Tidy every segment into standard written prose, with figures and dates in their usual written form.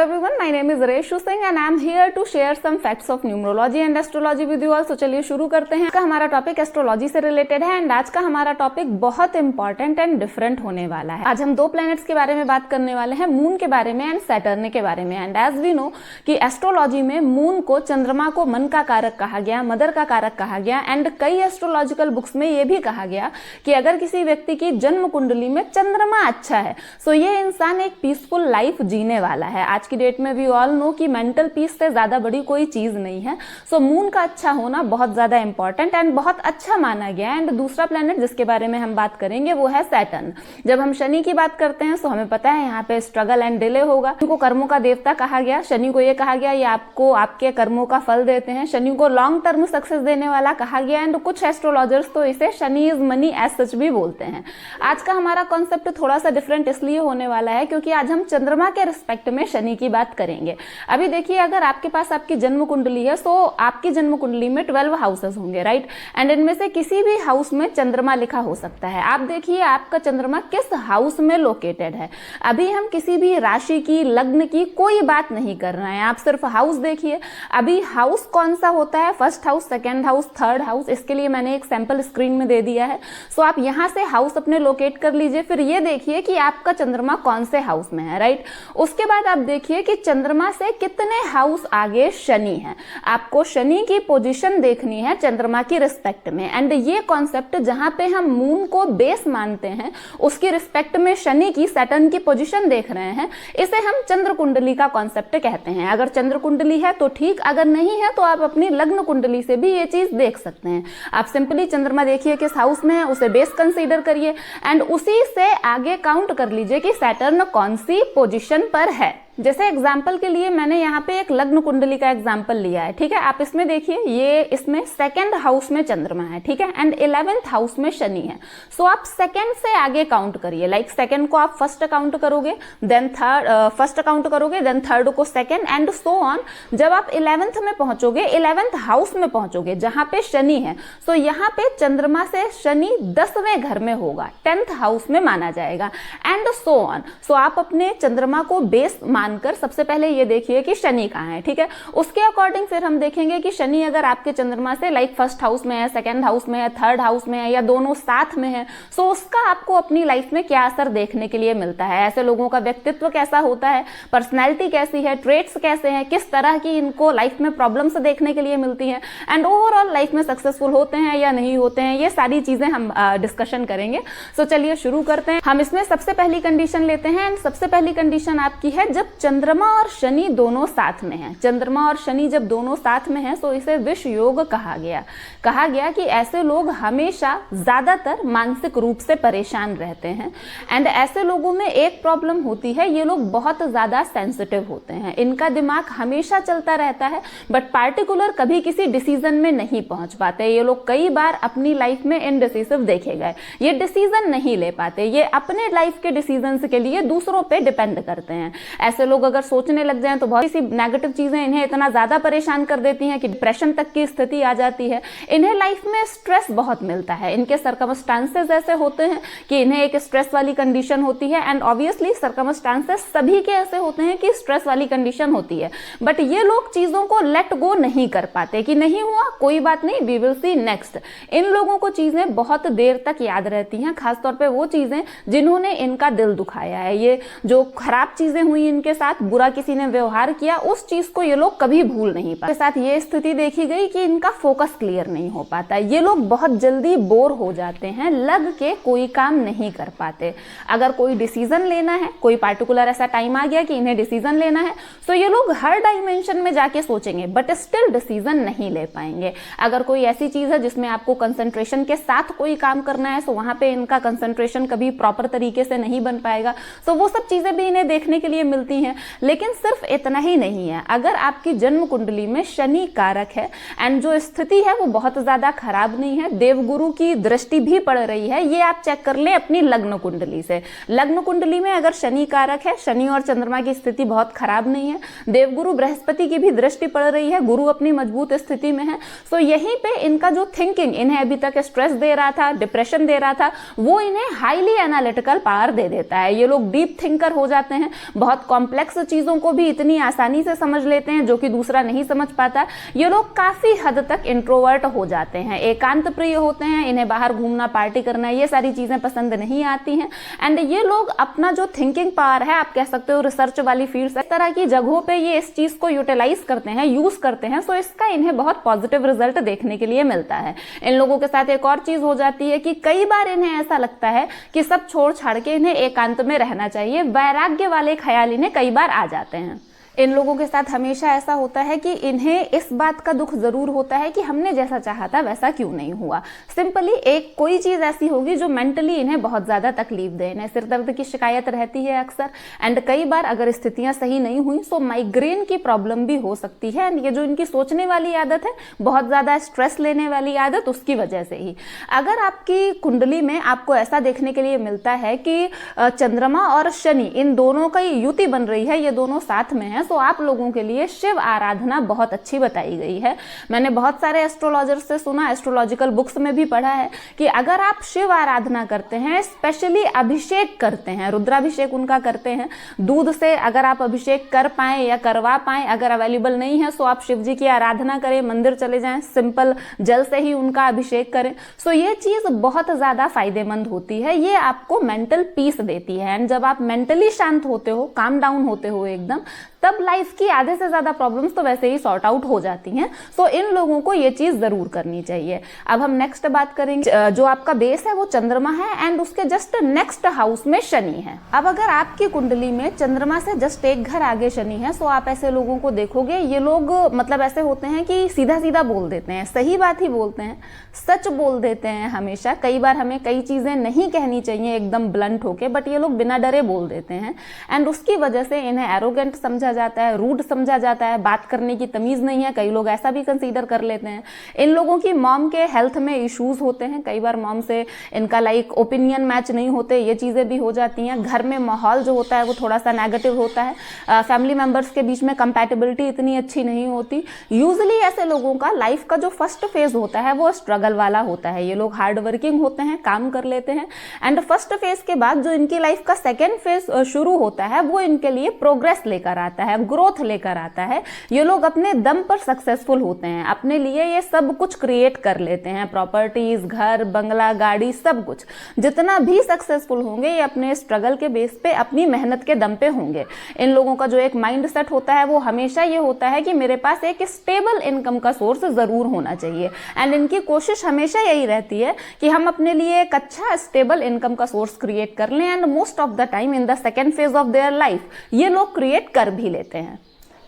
everyone, my name is Reshu Singh and I am here to share some facts of numerology and astrology with you all. So चलिए शुरू करते हैं। आज का हमारा topic astrology से रिलेटेड है एंड आज का हमारा टॉपिक बहुत इंपॉर्टेंट एंड डिफरेंट होने वाला है। आज हम दो प्लैनेट्स के बारे में बात करने वाले हैं, मून के बारे में एंड सैटर्न के बारे में। एंड एज वी नो कि एस्ट्रोलॉजी में मून को, चंद्रमा को मन का कारक कहा गया, मदर का कारक कहा गया एंड कई एस्ट्रोलॉजिकल बुक्स में यह भी कहा गया कि अगर किसी व्यक्ति की जन्म कुंडली में चंद्रमा अच्छा है तो ये इंसान एक पीसफुल लाइफ जीने वाला है। आज की डेट में वी ऑल नो कि मेंटल पीस से ज्यादा बड़ी कोई चीज नहीं है। सो मून का अच्छा होना बहुत ज्यादा इंपॉर्टेंट एंड बहुत अच्छा माना गया। एंड दूसरा प्लेनेट जिसके बारे में हम बात करेंगे वो है सैटर्न। जब हम शनि की बात करते हैं तो हमें पता है यहाँ पे स्ट्रगल एंड डिले होगा। शनि को कर्मों का देवता कहा गया। शनि को ये कहा गया ये आपको आपके कर्मों का फल देते हैं। शनि को लॉन्ग टर्म सक्सेस देने वाला कहा गया एंड कुछ एस्ट्रोलॉजर्स तो इसे Shani is money as such भी बोलते हैं। आज का हमारा कॉन्सेप्ट थोड़ा सा डिफरेंट इसलिए होने वाला है क्योंकि आज हम चंद्रमा के रिस्पेक्ट में शनि की बात करेंगे। अभी देखिए, अगर आपके पास आपकी जन्म कुंडली है तो आपकी जन्म कुंडली में 12 हाउसेस होंगे, राइट। एंड इनमें से किसी भी हाउस में चंद्रमा लिखा हो सकता है। आप देखिए आपका चंद्रमा किस हाउस में लोकेटेड है। अभी हम किसी भी राशि की, लग्न की कोई बात नहीं कर रहे हैं, आप सिर्फ हाउस देखिए। अभी हाउस कौन सा होता है, first house, second house, third house, इसके लिए मैंने एक सैंपल स्क्रीन में दे दिया है। सो आप यहां से हाउस अपने लोकेट कर लीजिए, फिर ये देखिए कि आपका चंद्रमा कौन से हाउस में है, राइट। उसके बाद आप देखिए कि चंद्रमा से कितने हाउस आगे शनि है। आपको शनि की पोजीशन देखनी है चंद्रमा की रिस्पेक्ट में। एंड ये कॉन्सेप्ट जहां पे हम मून को बेस मानते हैं उसकी रिस्पेक्ट में शनि की, सैटर्न की पोजीशन देख रहे हैं, इसे हम चंद्र कुंडली का कॉन्सेप्ट कहते हैं। अगर चंद्र कुंडली है तो ठीक, अगर नहीं है तो आप अपनी लग्न कुंडली से भी ये चीज देख सकते हैं। आप सिंपली चंद्रमा देखिए किस हाउस में है, उसे बेस कंसीडर करिए एंड उसी से आगे काउंट कर लीजिए कि सैटर्न कौन सी पोजीशन पर है। जैसे एग्जाम्पल के लिए मैंने यहाँ पे एक लग्न कुंडली का एग्जाम्पल लिया है, ठीक है। आप इसमें देखिए, ये इसमें सेकंड हाउस में चंद्रमा है, ठीक है, एंड 11th हाउस में शनि है। सो आप सेकंड से आगे काउंट करिए, लाइक सेकंड को आप फर्स्ट काउंट करोगे, देन थर्ड, फर्स्ट काउंट करोगे, देन थर्ड को सेकंड एंड सो ऑन। जब आप 11th में पहुंचोगे, 11th हाउस में पहुंचोगे जहां पे शनि है, सो यहाँ पे चंद्रमा से शनि 10वें घर में होगा, 10th हाउस में माना जाएगा एंड सो ऑन। सो आप अपने चंद्रमा को बेस मानकर सबसे पहले ये देखिए कि शनि कहाँ है, ठीक है। उसके अकॉर्डिंग फिर हम देखेंगे कि शनि अगर आपके चंद्रमा से लाइक फर्स्ट हाउस में है, सेकंड हाउस में है, थर्ड हाउस में है या दोनों साथ में है, सो उसका आपको अपनी लाइफ में क्या असर देखने के लिए मिलता है। ऐसे लोगों का व्यक्तित्व कैसा होता है, पर्सनैलिटी कैसी है, ट्रेट्स कैसे हैं, किस तरह की इनको लाइफ में प्रॉब्लम्स देखने के लिए मिलती है एंड ओवरऑल लाइफ में सक्सेसफुल होते हैं या नहीं होते हैं, ये सारी चीजें हम डिस्कशन करेंगे। सो चलिए शुरू करते हैं। हम इसमें सबसे पहली कंडीशन लेते हैं एंड सबसे पहली कंडीशन आपकी है जब चंद्रमा और शनि दोनों साथ में हैं। चंद्रमा और शनि जब दोनों साथ में हैं तो इसे विष योग कहा गया कि ऐसे लोग हमेशा ज्यादातर मानसिक रूप से परेशान रहते हैं एंड ऐसे लोगों में एक प्रॉब्लम होती है, ये लोग बहुत ज्यादा सेंसिटिव होते हैं। इनका दिमाग हमेशा चलता रहता है बट पार्टिकुलर कभी किसी डिसीजन में नहीं पहुंच पाते। ये लोग कई बार अपनी लाइफ में इनडिसिसिव देखे गए, ये डिसीजन नहीं ले पाते, ये अपने लाइफ के डिसीजन के लिए दूसरों पे डिपेंड करते हैं। ऐसे लोग अगर सोचने लग जाएं तो बहुत सी नेगेटिव चीजें इन्हें इतना ज्यादा परेशान कर देती हैं कि डिप्रेशन तक की स्थिति आ जाती है। इन्हें लाइफ में स्ट्रेस बहुत मिलता है, इनके सर्कमस्टांसेस ऐसे होते हैं कि इन्हें एक स्ट्रेस वाली कंडीशन होती है एंड ऑब्वियसली सर्कमस्टांसेस सभी के ऐसे होते हैं कि स्ट्रेस वाली कंडीशन होती है बट ये लोग चीजों को लेट गो नहीं कर पाते कि नहीं हुआ कोई बात नहीं, वी विल सी नेक्स्ट। इन लोगों को चीजें बहुत देर तक याद रहती हैं, खासतौर पर वो चीजें जिन्होंने इनका दिल दुखाया है। ये जो खराब चीजें हुई इनके साथ, बुरा किसी ने व्यवहार किया, उस चीज को ये लोग कभी भूल नहीं पाते। साथ ये स्थिति देखी गई कि इनका फोकस क्लियर नहीं हो पाता, ये लोग बहुत जल्दी बोर हो जाते हैं, लग के कोई काम नहीं कर पाते। अगर कोई डिसीजन लेना है, कोई पार्टिकुलर ऐसा टाइम आ गया कि इन्हें डिसीजन लेना है, तो ये लोग हर डायमेंशन में जाके सोचेंगे बट स्टिल डिसीजन नहीं ले पाएंगे। अगर कोई ऐसी चीज है जिसमें आपको कंसंट्रेशन के साथ कोई काम करना है तो वहां पे इनका कंसंट्रेशन कभी प्रॉपर तरीके से नहीं बन पाएगा। तो वो सब चीजें भी इन्हें देखने के लिए मिलती हैं। लेकिन सिर्फ इतना ही नहीं है, अगर आपकी जन्म कुंडली में शनि कारक है एंड जो स्थिति है वो बहुत ज्यादा खराब नहीं है, देवगुरु की दृष्टि भी पड़ रही है, ये आप चेक कर लें अपनी लग्न कुंडली से। लग्न कुंडली में अगर शनि कारक है, शनि और चंद्रमा की स्थिति बहुत खराब नहीं है, देवगुरु बृहस्पति की भी दृष्टि पड़ रही है, गुरु अपनी मजबूत स्थिति में है, सो यहीं पे इनका जो थिंकिंग इन्हें अभी तक स्ट्रेस दे रहा था, डिप्रेशन दे रहा था, वो इन्हें हाईली एनालिटिकल पावर दे देता है। ये लोग डीप थिंकर हो जाते हैं, बहुत कॉम्प्लेक्स चीजों को भी इतनी आसानी से समझ लेते हैं जो कि दूसरा नहीं समझ पाता। ये लोग काफी हद तक इंट्रोवर्ट हो जाते हैं, एकांत प्रिय होते हैं, इन्हें बाहर घूमना, पार्टी करना, ये सारी चीजें पसंद नहीं आती हैं। एंड ये लोग अपना जो थिंकिंग पावर है, आप कह सकते हो रिसर्च वाली फील्ड, इस तरह की जगहों पे ये इस चीज को यूटिलाइज करते हैं, यूज करते हैं, सो इसका इन्हें बहुत पॉजिटिव रिजल्ट देखने के लिए मिलता है। इन लोगों के साथ एक और चीज हो जाती है कि कई बार इन्हें ऐसा लगता है कि सब छोड़ छाड़ के इन्हें एकांत में रहना चाहिए, वैराग्य वाले ख्याल इन्हें कई बार आ जाते हैं। इन लोगों के साथ हमेशा ऐसा होता है कि इन्हें इस बात का दुख जरूर होता है कि हमने जैसा चाहा था वैसा क्यों नहीं हुआ। सिंपली एक कोई चीज ऐसी होगी जो मेंटली इन्हें बहुत ज्यादा तकलीफ दे, इन्हें सिर दर्द की शिकायत रहती है अक्सर, एंड कई बार अगर स्थितियां सही नहीं हुई तो माइग्रेन की प्रॉब्लम भी हो सकती है। एंड ये जो इनकी सोचने वाली आदत है, बहुत ज्यादा स्ट्रेस लेने वाली आदत, उसकी वजह से ही। अगर आपकी कुंडली में आपको ऐसा देखने के लिए मिलता है कि चंद्रमा और शनि इन दोनों की युति बन रही है, ये दोनों साथ में है, तो आप लोगों के लिए शिव आराधना बहुत अच्छी बताई गई है। मैंने बहुत सारे एस्ट्रोलॉजर से सुना, एस्ट्रोलॉजिकल बुक्स में भी पढ़ा है कि अगर आप शिव आराधना करते हैं, स्पेशली अभिषेक करते हैं, रुद्राभिषेक उनका करते हैं, दूध से अगर आप अभिषेक कर पाए या करवा पाए, अगर अवेलेबल नहीं है तो आप शिव जी की आराधना करें, मंदिर चले जाएं, सिंपल जल से ही उनका अभिषेक करें, सो ये चीज बहुत ज्यादा फायदेमंद होती है। ये आपको मेंटल पीस देती है, एंड जब आप मेंटली शांत होते हो, काम डाउन होते हो एकदम, तब लाइफ की आधे से ज्यादा प्रॉब्लम्स तो वैसे ही सॉर्ट आउट हो जाती हैं। सो इन लोगों को ये चीज जरूर करनी चाहिए। अब हम नेक्स्ट बात करेंगे, जो आपका बेस है वो चंद्रमा है एंड उसके जस्ट नेक्स्ट हाउस में शनि है। अब अगर आपकी कुंडली में चंद्रमा से जस्ट एक घर आगे शनि है, सो आप ऐसे लोगों को देखोगे, ये लोग मतलब ऐसे होते हैं कि सीधा सीधा बोल देते हैं, सही बात ही बोलते हैं, सच बोल देते हैं हमेशा। कई बार हमें कई चीजें नहीं कहनी चाहिए एकदम ब्लंट होके, बट ये लोग बिना डरे बोल देते हैं, एंड उसकी वजह से इन्हें एरोगेंट समझा जाता है, रूड समझा जाता है, बात करने की तमीज नहीं है, कई लोग ऐसा भी कंसीडर कर लेते हैं। इन लोगों की मॉम के हेल्थ में इश्यूज होते हैं, कई बार मॉम से इनका ओपिनियन मैच नहीं होते, ये चीजें भी हो जाती हैं। घर में माहौल जो होता है वो थोड़ा सा नेगेटिव होता है, फैमिली मेंबर्स के बीच में कंपैटिबिलिटी इतनी अच्छी नहीं होती। यूजुअली ऐसे लोगों का लाइफ का जो फर्स्ट फेज होता है वो स्ट्रगल वाला होता है। ये लोग हार्ड वर्किंग होते हैं, काम कर लेते हैं, एंड फर्स्ट फेज के बाद जो इनकी लाइफ का सेकेंड फेज शुरू होता है वो इनके लिए प्रोग्रेस लेकर आता है, ग्रोथ लेकर आता है। ये लोग अपने दम पर सक्सेसफुल होते हैं, अपने लिए ये सब कुछ क्रिएट कर लेते हैं, प्रॉपर्टीज, घर, बंगला, गाड़ी, सब कुछ। जितना भी सक्सेसफुल होंगे ये अपने स्ट्रगल के बेस पे, अपनी मेहनत के दम पे होंगे। इन लोगों का जो एक माइंड सेट होता है वो हमेशा ये होता है कि मेरे पास एक स्टेबल इनकम का सोर्स जरूर होना चाहिए, एंड इनकी कोशिश हमेशा यही रहती है कि हम अपने लिए एक अच्छा स्टेबल इनकम का सोर्स क्रिएट कर लें, and most of the time in the second phase of their life ये लोग क्रिएट कर भी लेते हैं।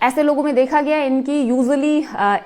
ऐसे लोगों में देखा गया इनकी यूजुअली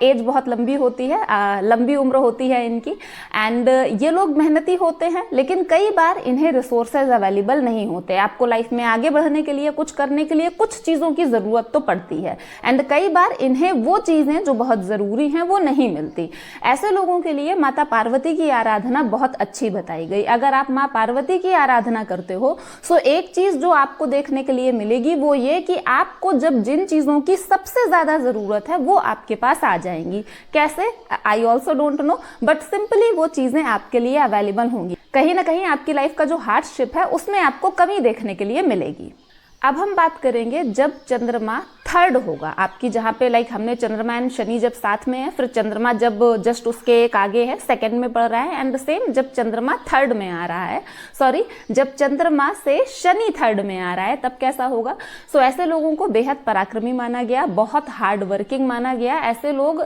एज बहुत लंबी होती है, लंबी उम्र होती है इनकी, एंड ये लोग मेहनती होते हैं, लेकिन कई बार इन्हें रिसोर्सेज अवेलेबल नहीं होते। आपको लाइफ में आगे बढ़ने के लिए, कुछ करने के लिए कुछ चीज़ों की ज़रूरत तो पड़ती है, एंड कई बार इन्हें वो चीज़ें जो बहुत ज़रूरी हैं वो नहीं मिलती। ऐसे लोगों के लिए माता पार्वती की आराधना बहुत अच्छी बताई गई। अगर आप माँ पार्वती की आराधना करते हो, सो एक चीज़ जो आपको देखने के लिए मिलेगी वो ये कि आपको जब जिन चीज़ों की सबसे ज्यादा जरूरत है वो आपके पास आ जाएंगी। कैसे? I also don't know, but simply वो चीजें आपके लिए अवेलेबल होंगी। कहीं ना कहीं आपकी लाइफ का जो हार्डशिप है उसमें आपको कमी देखने के लिए मिलेगी। अब हम बात करेंगे जब चंद्रमा थर्ड होगा आपकी, जहाँ पे हमने चंद्रमा एंड शनि जब साथ में है, फिर चंद्रमा जब जस्ट उसके एक आगे है, सेकंड में पड़ रहा है, एंड सेम जब चंद्रमा थर्ड में आ रहा है, जब चंद्रमा से शनि थर्ड में आ रहा है तब कैसा होगा। सो ऐसे लोगों को बेहद पराक्रमी माना गया, बहुत हार्ड वर्किंग माना गया। ऐसे लोग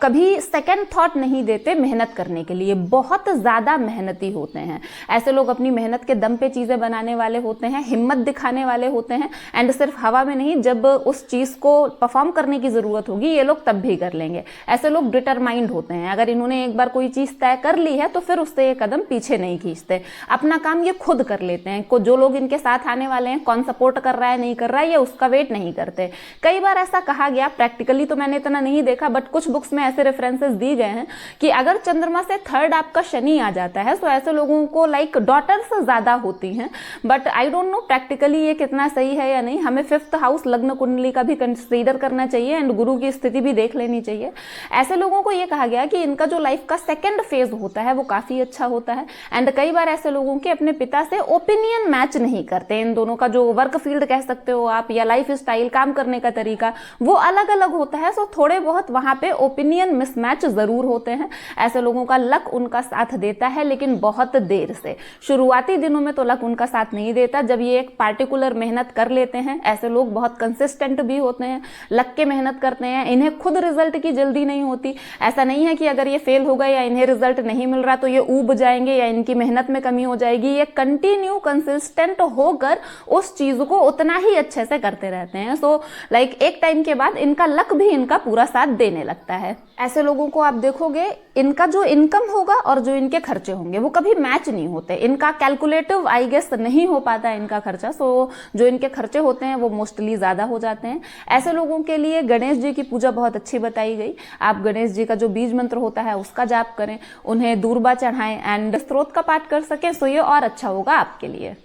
कभी सेकेंड थॉट नहीं देते मेहनत करने के लिए, बहुत ज्यादा मेहनती होते हैं। ऐसे लोग अपनी मेहनत के दम पे चीजें बनाने वाले होते हैं, हिम्मत दिखाने वाले होते हैं, एंड सिर्फ हवा में नहीं, जब उस चीज को परफॉर्म करने की जरूरत होगी ये लोग तब भी कर लेंगे। ऐसे लोग डिटरमाइंड होते हैं, अगर इन्होंने एक बार कोई चीज तय कर ली है तो फिर उससे ये कदम पीछे नहीं खींचते, अपना काम ये खुद कर लेते हैं। जो लोग इनके साथ आने वाले हैं, कौन सपोर्ट कर रहा है नहीं कर रहा है, ये उसका वेट नहीं करते। कई बार ऐसा कहा गया, प्रैक्टिकली तो मैंने इतना नहीं देखा, बट कुछ बुक्स में ऐसे रेफरेंसेस दी गए हैं कि अगर चंद्रमा से थर्ड आपका शनि आ जाता है तो ऐसे लोगों को डॉटर्स ज्यादा होती हैं, but I don't know practically ये कितना सही है या नहीं। हमें फिफ्थ हाउस लग्न कुंडली का भी कंसीडर करना चाहिए एंड गुरु की स्थिति भी देख लेनी चाहिए। ऐसे लोगों को ये कहा गया कि इनका जो लाइफ का सेकंड फेज होता है वो काफी अच्छा होता है एंड कई बार ऐसे लोगों के अपने पिता से ओपिनियन मैच नहीं करते। इन दोनों का जो वर्क फील्ड कह सकते हो आप या लाइफ स्टाइल, काम करने का तरीका, वो अलग अलग होता है। सो थोड़े बहुत वहां पे ओपिनियन मिसमैच जरूर होते हैं। ऐसे लोगों का लक उनका साथ देता है लेकिन बहुत देर से। शुरुआती दिनों में तो लक उनका साथ नहीं देता। जब ये एक पार्टिकुलर मेहनत कर लेते हैं, ऐसे लोग बहुत कंसिस्टेंट भी होते हैं, लग के मेहनत करते हैं, इन्हें खुद रिजल्ट की जल्दी नहीं होती। ऐसा नहीं है कि अगर ये फेल हो गए या इन्हें रिजल्ट नहीं मिल रहा तो ये ऊब जाएंगे या इनकी मेहनत में कमी हो जाएगी। ये कंटिन्यू कंसिस्टेंट होकर उस चीज को उतना ही अच्छे से करते रहते हैं। सो एक टाइम के बाद इनका लक भी इनका पूरा साथ देने लगता है। ऐसे लोगों को आप देखोगे, इनका जो इनकम होगा और जो इनके खर्चे होंगे वो कभी मैच नहीं होते। इनका कैलकुलेटिव आई गेस नहीं हो पाता इनका खर्चा। सो जो इनके खर्चे होते हैं वो मोस्टली ज्यादा हो जाते हैं। ऐसे लोगों के लिए गणेश जी की पूजा बहुत अच्छी बताई गई। आप गणेश जी का जो बीज मंत्र होता है उसका जाप करें, उन्हें दूर्बा चढ़ाएं एंड स्तोत्र का पाठ कर सकें, सो ये और अच्छा होगा आपके लिए।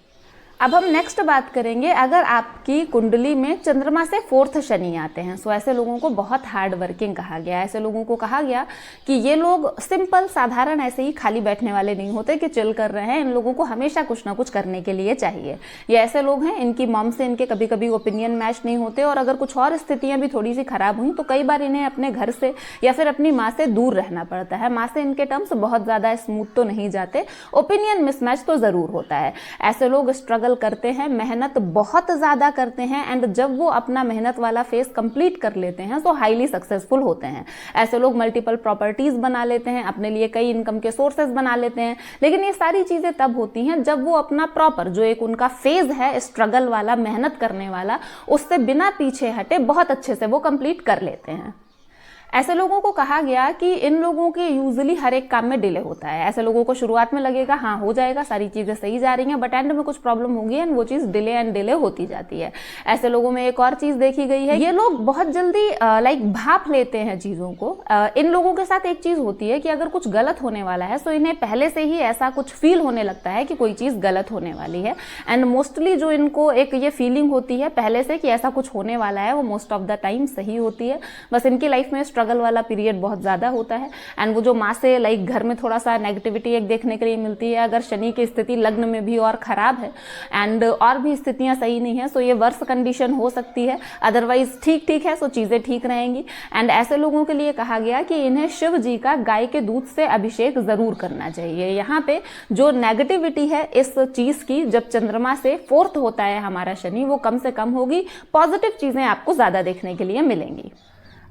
अब हम नेक्स्ट बात करेंगे, अगर आपकी कुंडली में चंद्रमा से 4th शनि आते हैं, सो ऐसे लोगों को बहुत हार्ड वर्किंग कहा गया। ऐसे लोगों को कहा गया कि ये लोग सिंपल साधारण ऐसे ही खाली बैठने वाले नहीं होते कि चिल कर रहे हैं। इन लोगों को हमेशा कुछ ना कुछ करने के लिए चाहिए। ये ऐसे लोग हैं, इनकी मॉम से इनके कभी कभी ओपिनियन मैच नहीं होते और अगर कुछ और स्थितियां भी थोड़ी सी खराब हुई तो कई बार इन्हें अपने घर से या फिर अपनी माँ से दूर रहना पड़ता है। माँ से इनके टर्म्स बहुत ज्यादा स्मूथ तो नहीं जाते, ओपिनियन मिसमैच तो जरूर होता है। ऐसे लोग स्ट्रगल करते हैं, मेहनत बहुत ज्यादा करते हैं एंड जब वो अपना मेहनत वाला फेज कंप्लीट कर लेते हैं तो हाईली सक्सेसफुल होते हैं। ऐसे लोग मल्टीपल प्रॉपर्टीज बना लेते हैं, अपने लिए कई इनकम के सोर्सेज बना लेते हैं। लेकिन ये सारी चीजें तब होती हैं जब वो अपना प्रॉपर जो एक उनका फेज है स्ट्रगल वाला, मेहनत करने वाला, उससे बिना पीछे हटे बहुत अच्छे से वो कंप्लीट कर लेते हैं। ऐसे लोगों को कहा गया कि इन लोगों के यूजुअली हर एक काम में डिले होता है। ऐसे लोगों को शुरुआत में लगेगा हाँ हो जाएगा, सारी चीजें सही जा रही हैं, बट एंड में कुछ प्रॉब्लम होगी एंड वो चीज डिले एंड डिले होती जाती है। ऐसे लोगों में एक और चीज देखी गई है, ये लोग बहुत जल्दी भाप लेते हैं चीजों को। इन लोगों के साथ एक चीज होती है कि अगर कुछ गलत होने वाला है तो इन्हें पहले से ही ऐसा कुछ फील होने लगता है कि कोई चीज गलत होने वाली है एंड मोस्टली जो इनको एक ये फीलिंग होती है पहले से कि ऐसा कुछ होने वाला है वो मोस्ट ऑफ द टाइम सही होती है। बस इनकी लाइफ में स्ट्रगल वाला पीरियड बहुत ज्यादा होता है एंड वो जो माँ से घर में थोड़ा सा नेगेटिविटी एक देखने के लिए मिलती है। अगर शनि की स्थिति लग्न में भी और खराब है एंड और भी स्थितियां सही नहीं है सो ये वर्ष कंडीशन हो सकती है। अदरवाइज ठीक है, सो चीजें ठीक रहेंगी। एंड ऐसे लोगों के लिए कहा गया कि इन्हें शिव जी का गाय के दूध से अभिषेक जरूर करना चाहिए। यहाँ पे जो नेगेटिविटी है इस चीज की, जब चंद्रमा से 4th होता है हमारा शनि, वो कम से कम होगी, पॉजिटिव चीजें आपको ज्यादा देखने के लिए मिलेंगी।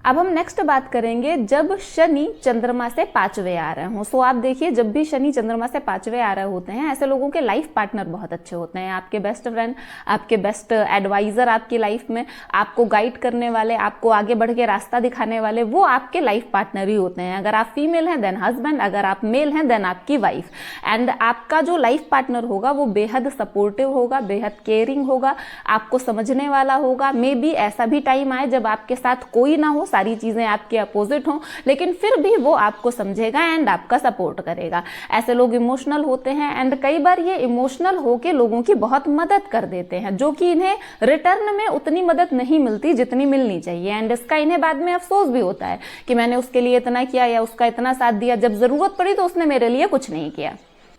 अब हम नेक्स्ट बात करेंगे जब शनि चंद्रमा से 5वें आ रहे हो। सो आप देखिए, जब भी शनि चंद्रमा से 5वें आ रहे होते हैं ऐसे लोगों के लाइफ पार्टनर बहुत अच्छे होते हैं। आपके बेस्ट फ्रेंड, आपके बेस्ट एडवाइजर आपकी लाइफ में, आपको गाइड करने वाले, आपको आगे बढ़ के रास्ता दिखाने वाले, वो आपके लाइफ पार्टनर ही होते हैं। अगर आप फीमेल हैं देन हस्बैंड, अगर आप मेल हैं देन आपकी वाइफ। एंड आपका जो लाइफ पार्टनर होगा वो बेहद सपोर्टिव होगा, बेहद केयरिंग होगा, आपको समझने वाला होगा। मे बी ऐसा भी टाइम आए जब आपके साथ कोई ना हो, सारी चीजें आपके अपोजिट हो, लेकिन फिर भी वो आपको समझेगा एंड आपका सपोर्ट करेगा। ऐसे लोग इमोशनल होते हैं एंड कई बार ये इमोशनल होके लोगों की बहुत मदद कर देते हैं, जो कि इन्हें रिटर्न में उतनी मदद नहीं मिलती जितनी मिलनी चाहिए। एंड इसका इन्हें बाद में अफसोस भी होता है कि मैंने उसके लिए इतना किया या उसका इतना साथ दिया, जब जरूरत पड़ी तो उसने मेरे लिए कुछ नहीं किया।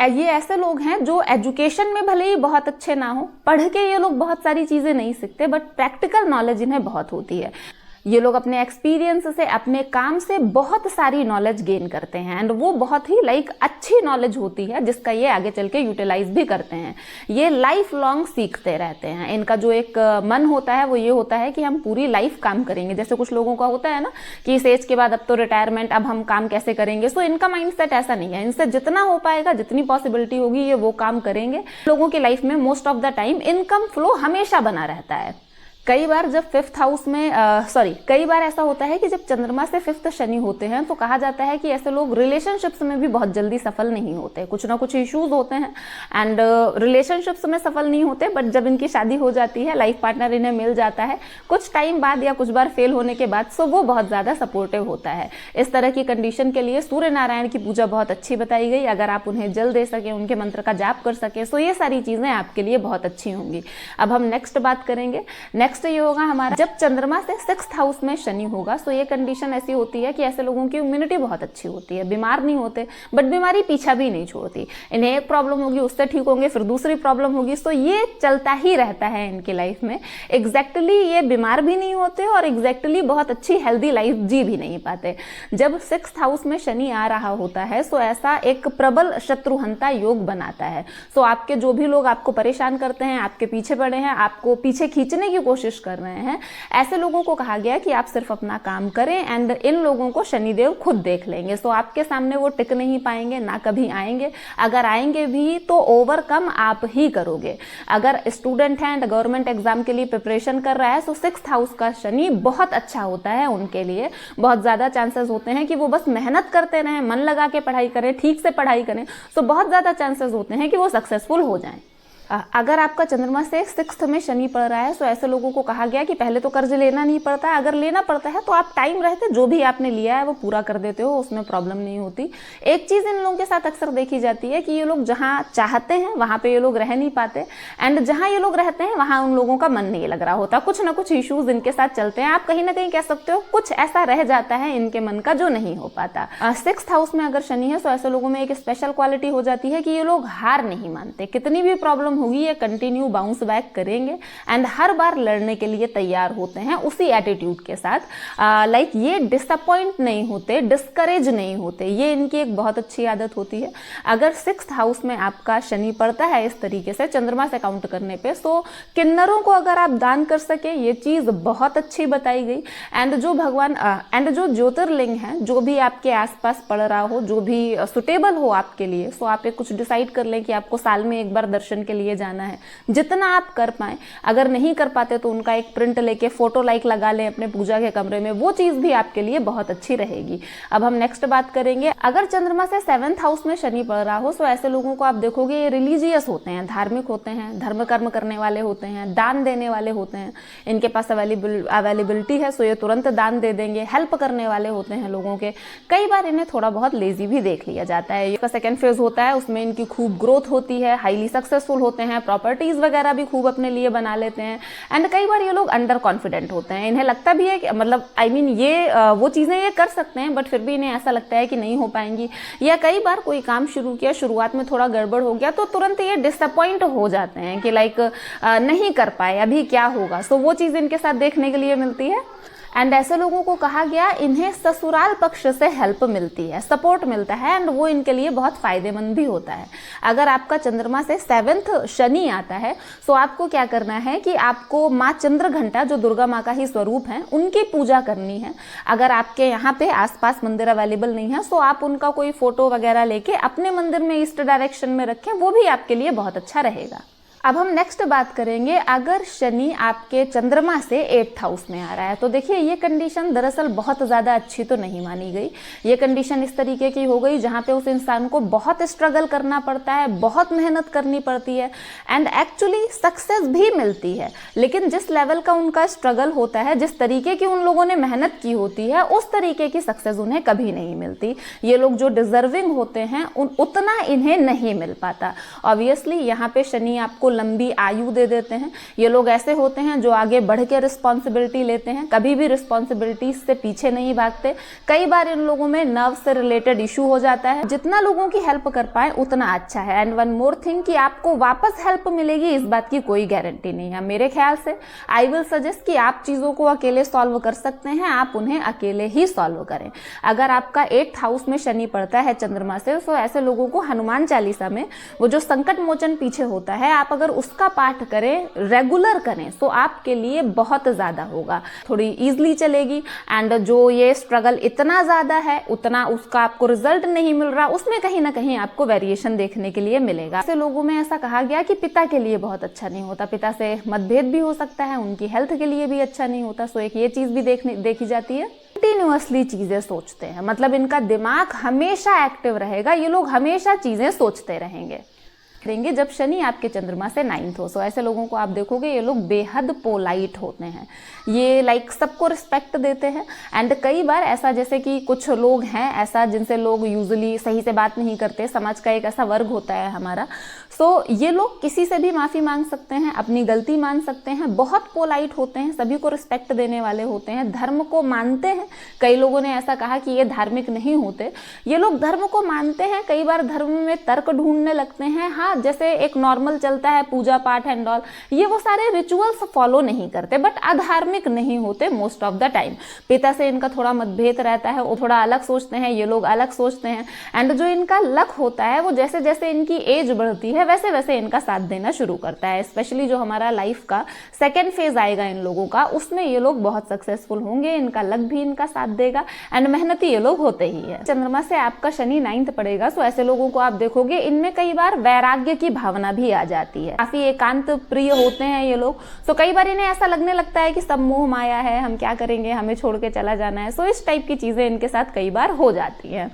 ये ऐसे लोग हैं जो एजुकेशन में भले ही बहुत अच्छे ना हो, पढ़ के ये लोग बहुत सारी चीजें नहीं सीखते, बट प्रैक्टिकल नॉलेज इन्हें बहुत होती है। ये लोग अपने एक्सपीरियंस से, अपने काम से बहुत सारी नॉलेज गेन करते हैं एंड वो बहुत ही अच्छी नॉलेज होती है जिसका ये आगे चल के यूटिलाइज भी करते हैं। ये लाइफ लॉन्ग सीखते रहते हैं। इनका जो एक मन होता है वो ये होता है कि हम पूरी लाइफ काम करेंगे। जैसे कुछ लोगों का होता है ना कि इस एज के बाद अब तो रिटायरमेंट, अब हम काम कैसे करेंगे। सो इनका माइंडसेट ऐसा नहीं है। इनसे जितना हो पाएगा, जितनी पॉसिबिलिटी होगी, ये वो काम करेंगे। लोगों की लाइफ में most of the time income flow हमेशा बना रहता है। कई बार जब 5th हाउस में कई बार ऐसा होता है कि जब चंद्रमा से 5th शनि होते हैं तो कहा जाता है कि ऐसे लोग रिलेशनशिप्स में भी बहुत जल्दी सफल नहीं होते। कुछ ना कुछ इश्यूज होते हैं एंड रिलेशनशिप्स में सफल नहीं होते, बट जब इनकी शादी हो जाती है, लाइफ पार्टनर इन्हें मिल जाता है कुछ टाइम बाद या कुछ बार फेल होने के बाद, सो वो बहुत ज्यादा सपोर्टिव होता है। इस तरह की कंडीशन के लिए सूर्य नारायण की पूजा बहुत अच्छी बताई गई। अगर आप उन्हें जल दे सके, उनके मंत्र का जाप कर सके, सो ये सारी चीजें आपके लिए बहुत अच्छी होंगी। अब हम नेक्स्ट बात करेंगे। नेक्स्ट ये होगा हमारा, जब चंद्रमा से 6th हाउस में शनि होगा, सो ये कंडीशन ऐसी होती है कि ऐसे लोगों की इम्यूनिटी बहुत अच्छी होती है, बीमार नहीं होते, बट बीमारी पीछा भी नहीं छोड़ती। इन्हें एक प्रॉब्लम होगी, उससे ठीक होंगे, फिर दूसरी प्रॉब्लम होगी, सो ये चलता ही रहता है इनकी लाइफ में। एग्जैक्टली ये बीमार भी नहीं होते और एग्जैक्टली बहुत अच्छी हेल्दी लाइफ जी भी नहीं पाते। जब 6th हाउस में शनि आ रहा होता है, सो ऐसा एक प्रबल शत्रुहंता योग बनाता है। सो आपके जो भी लोग आपको परेशान करते हैं, आपके पीछे पड़े हैं, आपको पीछे खींचने की कोशिश कर रहे हैं, ऐसे लोगों को कहा गया कि आप सिर्फ अपना काम करें एंड इन लोगों को शनिदेव खुद देख लेंगे। सो आपके सामने वो टिक नहीं पाएंगे, ना कभी आएंगे। अगर आएंगे भी तो ओवरकम आप ही करोगे। अगर स्टूडेंट हैं एंड गवर्नमेंट एग्जाम के लिए प्रिपरेशन कर रहा है, सो 6th हाउस का शनि बहुत अच्छा होता है उनके लिए। बहुत ज्यादा चांसेस होते हैं कि वो बस मेहनत करते रहें, मन लगा के पढ़ाई करें, ठीक से पढ़ाई करें, सो बहुत ज्यादा चांसेस होते हैं कि वो सक्सेसफुल हो जाएं। अगर आपका चंद्रमा से 6th में शनि पड़ रहा है, तो ऐसे लोगों को कहा गया कि पहले तो कर्ज लेना नहीं पड़ता। अगर लेना पड़ता है तो आप टाइम रहते जो भी आपने लिया है वो पूरा कर देते हो, उसमें प्रॉब्लम नहीं होती। एक चीज इन लोगों के साथ अक्सर देखी जाती है कि ये लोग जहां चाहते हैं वहां पे ये लोग रह नहीं पाते, एंड जहां ये लोग रहते हैं वहां उन लोगों का मन नहीं लग रहा होता। कुछ ना कुछ इश्यूज इनके साथ चलते हैं। आप कहीं ना कहीं कह सकते हो कुछ ऐसा रह जाता है इनके मन का जो नहीं हो पाता। 6th हाउस में अगर शनि है, तो ऐसे लोगों में एक स्पेशल क्वालिटी हो जाती है कि ये लोग हार नहीं मानते। कितनी भी प्रॉब्लम होगी ये कंटिन्यू बाउंस बैक करेंगे एंड हर बार लड़ने के लिए तैयार होते हैं उसी एटीट्यूड के साथ। लाइक ये डिसअपॉइंट नहीं होते, डिस्करेज नहीं होते, ये इनकी एक बहुत अच्छी आदत होती है। अगर 6th हाउस में आपका शनि पड़ता है इस तरीके से चंद्रमा से काउंट करने पे, सो किन्नरों को अगर आप दान कर सके, ये चीज बहुत अच्छी बताई गई। एंड जो भगवान एंड जो ज्योतिर्लिंग है, जो भी आपके आसपास पड़ रहा हो, जो भी सुटेबल हो आपके लिए, सो आप एक कुछ डिसाइड कर लें कि आपको साल में एक बार दर्शन के लिए जाना है। जितना आप कर पाए, अगर नहीं कर पाते तो उनका एक प्रिंट लेके फोटो लाइक लगा लें अपने पूजा के कमरे में, वो चीज भी आपके लिए बहुत अच्छी रहेगी। अब हम नेक्स्ट बात करेंगे, अगर चंद्रमा से 7th हाउस में शनि पड़ रहा हो, तो ऐसे लोगों को आप देखोगे ये रिलीजियस होते हैं, धार्मिक होते हैं, धर्म कर्म करने वाले होते हैं, दान देने वाले होते हैं। इनके पास अवेलेबिलिटी है, सो ये तुरंत दान दे देंगे। हेल्प करने वाले होते हैं लोगों के। कई बार इन्हें थोड़ा बहुत लेजी भी देख लिया जाता है। इसका सेकेंड फेज होता है, उसमें इनकी खूब ग्रोथ होती है, हाईली सक्सेसफुल होते हैं, प्रॉपर्टीज वगैरह भी खूब अपने लिए बना लेते हैं। एंड कई बार ये लोग अंडर कॉन्फिडेंट होते हैं। इन्हें लगता भी है कि मतलब ये वो चीजें ये कर सकते हैं, बट फिर भी इन्हें ऐसा लगता है कि नहीं हो पाएंगी। या कई बार कोई काम शुरू किया, शुरुआत में थोड़ा गड़बड़ हो गया, तो तुरंत ये डिसअपॉइंट हो जाते हैं कि लाइक नहीं कर पाए, अभी क्या होगा। सो वो चीज इनके साथ देखने के लिए मिलती है। एंड ऐसे लोगों को कहा गया इन्हें ससुराल पक्ष से हेल्प मिलती है, सपोर्ट मिलता है, एंड वो इनके लिए बहुत फायदेमंद भी होता है। अगर आपका चंद्रमा से 7th शनि आता है, तो आपको क्या करना है कि आपको माँ चंद्रघंटा, जो दुर्गा माँ का ही स्वरूप है, उनकी पूजा करनी है। अगर आपके यहाँ पे आसपास मंदिर अवेलेबल नहीं है, तो आप उनका कोई फोटो वगैरह लेके अपने मंदिर में ईस्ट डायरेक्शन में रखें, वो भी आपके लिए बहुत अच्छा रहेगा। अब हम नेक्स्ट बात करेंगे, अगर शनि आपके चंद्रमा से 8th हाउस में आ रहा है, तो देखिए ये कंडीशन दरअसल बहुत ज़्यादा अच्छी तो नहीं मानी गई। ये कंडीशन इस तरीके की हो गई जहाँ पे उस इंसान को बहुत स्ट्रगल करना पड़ता है, बहुत मेहनत करनी पड़ती है, एंड एक्चुअली सक्सेस भी मिलती है। लेकिन जिस लेवल का उनका स्ट्रगल होता है, जिस तरीके की उन लोगों ने मेहनत की होती है, उस तरीके की सक्सेस उन्हें कभी नहीं मिलती। ये लोग जो डिजर्विंग होते हैं उतना इन्हें नहीं मिल पाता। ऑब्वियसली यहाँ पे शनि आपको लंबी आयु दे देते हैं। ये लोग ऐसे होते हैं जो आगे बढ़ के रिस्पॉन्सिबिलिटी लेते हैं, कभी भी रिस्पॉन्सिबिलिटी से पीछे नहीं भागते। कई बार इन लोगों में नर्व से रिलेटेड इशू हो जाता है। जितना लोगों की हेल्प कर पाए उतना अच्छा है। एंड वन मोर थिंग कि आपको वापस हेल्प मिलेगी, इस बात की कोई गारंटी नहीं है। मेरे ख्याल से आई विल सजेस्ट कि आप चीजों को अकेले सॉल्व कर सकते हैं, आप उन्हें अकेले ही सॉल्व करें। अगर आपका 8th हाउस में शनि पड़ता है चंद्रमा से, तो ऐसे लोगों को हनुमान चालीसा में वो जो संकट मोचन पीछे होता है, आप अगर उसका पाठ करें, रेगुलर करें, तो आपके लिए बहुत ज्यादा होगा, थोड़ी इजीली चलेगी। एंड जो ये स्ट्रगल इतना ज्यादा है, उतना उसका आपको रिजल्ट नहीं मिल रहा, उसमें कहीं ना कहीं आपको वेरिएशन देखने के लिए मिलेगा। ऐसे लोगों में ऐसा कहा गया कि पिता के लिए बहुत अच्छा नहीं होता, पिता से मतभेद भी हो सकता है, उनकी हेल्थ के लिए भी अच्छा नहीं होता। सो एक ये चीज भी देखी जाती है। कंटिन्यूअसली चीजें सोचते हैं, मतलब इनका दिमाग हमेशा एक्टिव रहेगा, ये लोग हमेशा चीजें सोचते रहेंगे। करेंगे जब शनि आपके चंद्रमा से 9th हो। सो ऐसे लोगों को आप देखोगे ये लोग बेहद पोलाइट होते हैं, ये लाइक सबको रिस्पेक्ट देते हैं। एंड कई बार ऐसा जैसे कि कुछ लोग हैं ऐसा जिनसे लोग यूजुअली सही से बात नहीं करते, समाज का एक ऐसा वर्ग होता है हमारा। सो ये लोग किसी से भी माफ़ी मांग सकते हैं, अपनी गलती मान सकते हैं, बहुत पोलाइट होते हैं, सभी को रिस्पेक्ट देने वाले होते हैं, धर्म को मानते हैं। कई लोगों ने ऐसा कहा कि ये धार्मिक नहीं होते, ये लोग धर्म को मानते हैं, कई बार धर्म में तर्क ढूंढने लगते हैं। हाँ, जैसे एक नॉर्मल चलता है पूजा पाठ एंड ऑल, ये वो सारे रिचुअल्स फॉलो नहीं करते, बट अधार्मिक नहीं होते मोस्ट ऑफ द टाइम। पिता से इनका थोड़ा मतभेद रहता है, वो थोड़ा अलग सोचते हैं, ये लोग अलग सोचते हैं। एंड जो इनका लक होता है वो जैसे जैसे इनकी एज बढ़ती है वैसे वैसे इनका साथ देना शुरू करता है। स्पेशली जो हमारा लाइफ का सेकेंड फेज आएगा इन लोगों का, उसमें ये लोग बहुत सक्सेसफुल होंगे, इनका लक भी इनका साथ देगा एंड मेहनती ये लोग होते ही है। चंद्रमा से आपका शनि 9th पड़ेगा, सो ऐसे लोगों को आप देखोगे इनमें कई बार वैराग्य की भावना भी आ जाती है, काफी एकांत प्रिय होते हैं ये लोग। सो कई बार इन्हें ऐसा लगने लगता है कि सब मोह माया है, हम क्या करेंगे, हमें छोड़ के चला जाना है। सो इस टाइप की चीजें इनके साथ कई बार हो जाती हैं।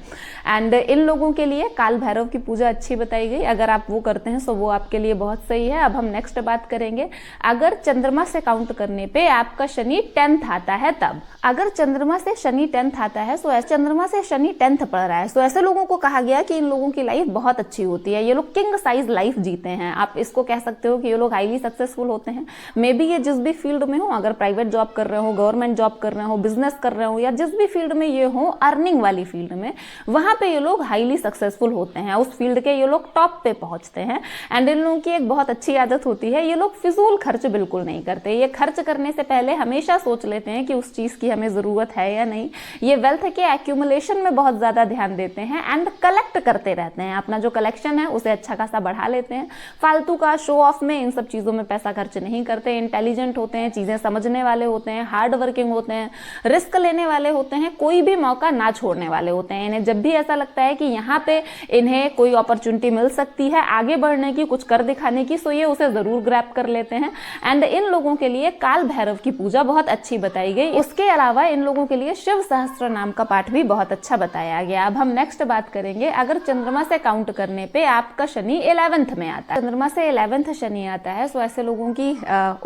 एंड इन लोगों के लिए काल भैरव की पूजा अच्छी बताई गई, अगर आप वो करते हैं तो वो आपके लिए बहुत सही है। अब हम नेक्स्ट बात करेंगे अगर चंद्रमा से काउंट करने पे आपका शनि 10th आता है तब। अगर चंद्रमा से शनि 10th आता है, सो चंद्रमा से शनि 10th पड़ रहा है, सो ऐसे लोगों को कहा गया कि इन लोगों की लाइफ बहुत अच्छी होती है, ये लोग किंग साइज लाइफ जीते हैं। आप इसको कह सकते हो कि ये लोग हाईली सक्सेसफुल होते हैं। मे बी ये जिस भी फील्ड में हो, अगर प्राइवेट जॉब कर रहे हो, गवर्नमेंट जॉब कर रहे हो, बिजनेस कर रहे हो, या जिस भी फील्ड में ये हो, अर्निंग वाली फील्ड में, वहां पे ये लोग हाईली सक्सेसफुल होते हैं, उस फील्ड के ये लोग टॉप पे पहुंचते हैं। एंड इन लोगों की एक बहुत अच्छी आदत होती है, ये लोग फिजूल खर्च बिल्कुल नहीं करते। ये खर्च करने से पहले हमेशा सोच लेते हैं कि उस चीज की हमें जरूरत है या नहीं। ये वेल्थ के एक्यूमुलेशन में बहुत ज्यादा ध्यान देते हैं एंड कलेक्ट करते रहते हैं, अपना जो कलेक्शन है उसे अच्छा खासा बढ़ा लेते हैं। फालतू का शो ऑफ में, इन सब चीजों में पैसा खर्च नहीं करते। इंटेलिजेंट होते हैं, चीजें समझने वाले होते हैं, हार्ड वर्किंग होते हैं, रिस्क लेने वाले होते हैं, कोई भी मौका ना छोड़ने वाले होते हैं। इन्हें जब भी ऐसा लगता है कि यहाँ पे इन्हें कोई अपॉर्चुनिटी मिल सकती है आगे बढ़ने की, कुछ कर दिखाने की, सो ये उसे जरूर ग्रैब कर लेते हैं। एंड इन लोगों के लिए काल भैरव की पूजा बहुत अच्छी बताई गई। उसके अलावा इन लोगों के लिए शिव सहस्त्र नाम का पाठ भी बहुत अच्छा बताया गया। अब हम नेक्स्ट बात करेंगे अगर चंद्रमा से काउंट करने पे आपका शनि 11th में आता है। चंद्रमा से 11th शनि आता है, सो ऐसे लोगों की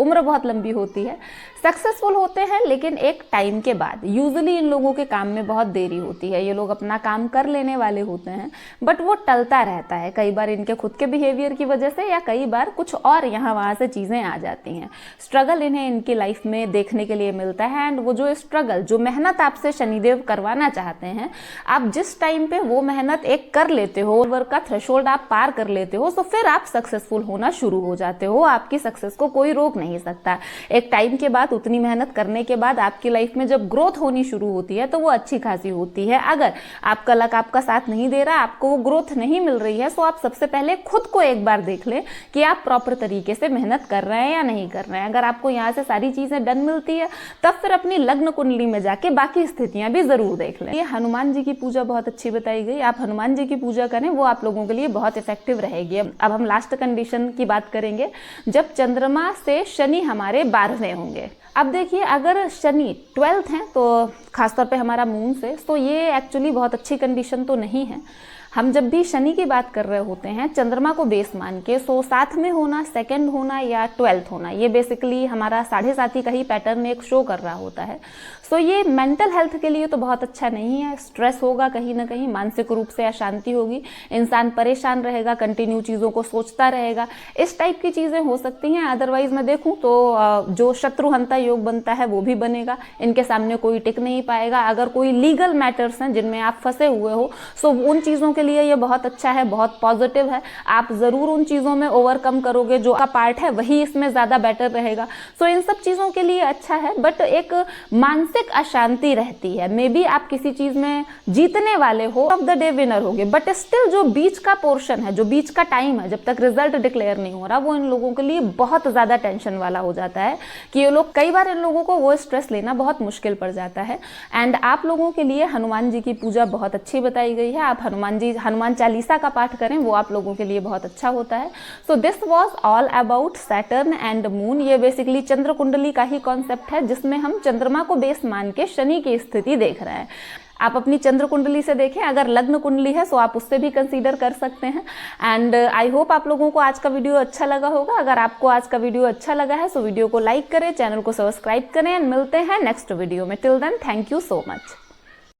उम्र बहुत लंबी होती है, सक्सेसफुल होते हैं, लेकिन एक टाइम के बाद यूजुअली इन लोगों के काम में बहुत देरी होती है। ये लोग अपना काम कर लेने वाले होते हैं, बट वो टलता रहता है, कई बार इनके खुद के बिहेवियर की वजह से, या कई बार कुछ और यहाँ वहाँ से चीजें आ जाती हैं। स्ट्रगल इन्हें इनकी लाइफ में देखने के लिए मिलता है। एंड वो जो स्ट्रगल, जो मेहनत आपसे शनिदेव करवाना चाहते हैं, आप जिस टाइम पे वो मेहनत एक कर लेते हो, वर्क का थ्रेशोल्ड आप पार कर लेते हो, तो फिर आप सक्सेसफुल होना शुरू हो जाते हो। आपकी सक्सेस को कोई रोक नहीं सकता। एक टाइम के बाद, उतनी मेहनत करने के बाद आपकी लाइफ में जब ग्रोथ होनी शुरू होती है तो वो अच्छी खासी होती है। अगर आपका लक आपका साथ नहीं दे रहा, आपको वो ग्रोथ नहीं मिल रही है, तो आप सबसे पहले खुद को एक बार देख लें कि आप प्रॉपर तरीके से मेहनत कर रहे हैं या नहीं कर रहे हैं। अगर आपको यहाँ से सारी चीजें डन मिलती है, तब फिर अपनी लग्न कुंडली में जाके बाकी स्थितियां भी जरूर देख लें। ये हनुमान जी की पूजा बहुत अच्छी बताई गई, आप हनुमान जी की पूजा करें, वो आप लोगों के लिए बहुत इफेक्टिव रहेगी। अब हम लास्ट कंडीशन की बात करेंगे, जब चंद्रमा से शनि हमारे 12वें होंगे। अब देखिए, अगर शनि 12th है तो खासतौर पे हमारा मून से, तो ये एक्चुअली बहुत अच्छी कंडीशन तो नहीं है। हम जब भी शनि की बात कर रहे होते हैं चंद्रमा को बेस मान के, सो 7 में होना, 2nd होना या 12th होना, ये बेसिकली हमारा 7.5 का ही पैटर्न एक शो कर रहा होता है। सो ये मेंटल हेल्थ के लिए तो बहुत अच्छा नहीं है। स्ट्रेस होगा कहीं ना कहीं, मानसिक रूप से अशांति होगी, इंसान परेशान रहेगा, कंटिन्यू चीज़ों को सोचता रहेगा, इस टाइप की चीज़ें हो सकती हैं। अदरवाइज मैं देखूँ तो जो शत्रुहंता योग बनता है वो भी बनेगा, इनके सामने कोई टिक नहीं पाएगा। अगर कोई लीगल मैटर्स हैं जिनमें आप फंसे हुए हो, सो उन चीज़ों के लिए ये बहुत अच्छा है, बहुत पॉजिटिव है। आप ज़रूर उन चीज़ों में ओवरकम करोगे, जो का पार्ट है वही इसमें ज़्यादा बेटर रहेगा। सो इन सब चीज़ों के लिए अच्छा है, बट एक मानसिक अशांति रहती है। मे बी आप किसी चीज में जीतने वाले हो, ऑफ द डे विनर होगे, बट स्टिल जो बीच का पोर्शन है, जो बीच का टाइम है, जब तक रिजल्ट डिक्लेयर नहीं हो रहा, वो इन लोगों के लिए बहुत ज्यादा टेंशन वाला हो जाता है कि ये लोग, कई बार इन लोगों को वो स्ट्रेस लेना बहुत मुश्किल पड़ जाता है। एंड आप लोगों के लिए हनुमान जी की पूजा बहुत अच्छी बताई गई है। आप हनुमान चालीसा का पाठ करें, वो आप लोगों के लिए बहुत अच्छा होता है। So this was all about Saturn and moon. ये बेसिकली चंद्र कुंडली का ही कॉन्सेप्ट है, जिसमें हम चंद्रमा को बेस मान के शनि की स्थिति देख रहे हैं। आप अपनी चंद्र कुंडली से देखें, अगर लग्न कुंडली है तो आप उससे भी कंसीडर कर सकते हैं। एंड आई होप आप लोगों को आज का वीडियो अच्छा लगा होगा। अगर आपको आज का वीडियो अच्छा लगा है तो वीडियो को लाइक करें, चैनल को सब्सक्राइब करें एंड मिलते हैं नेक्स्ट वीडियो में। Till then thank you so much.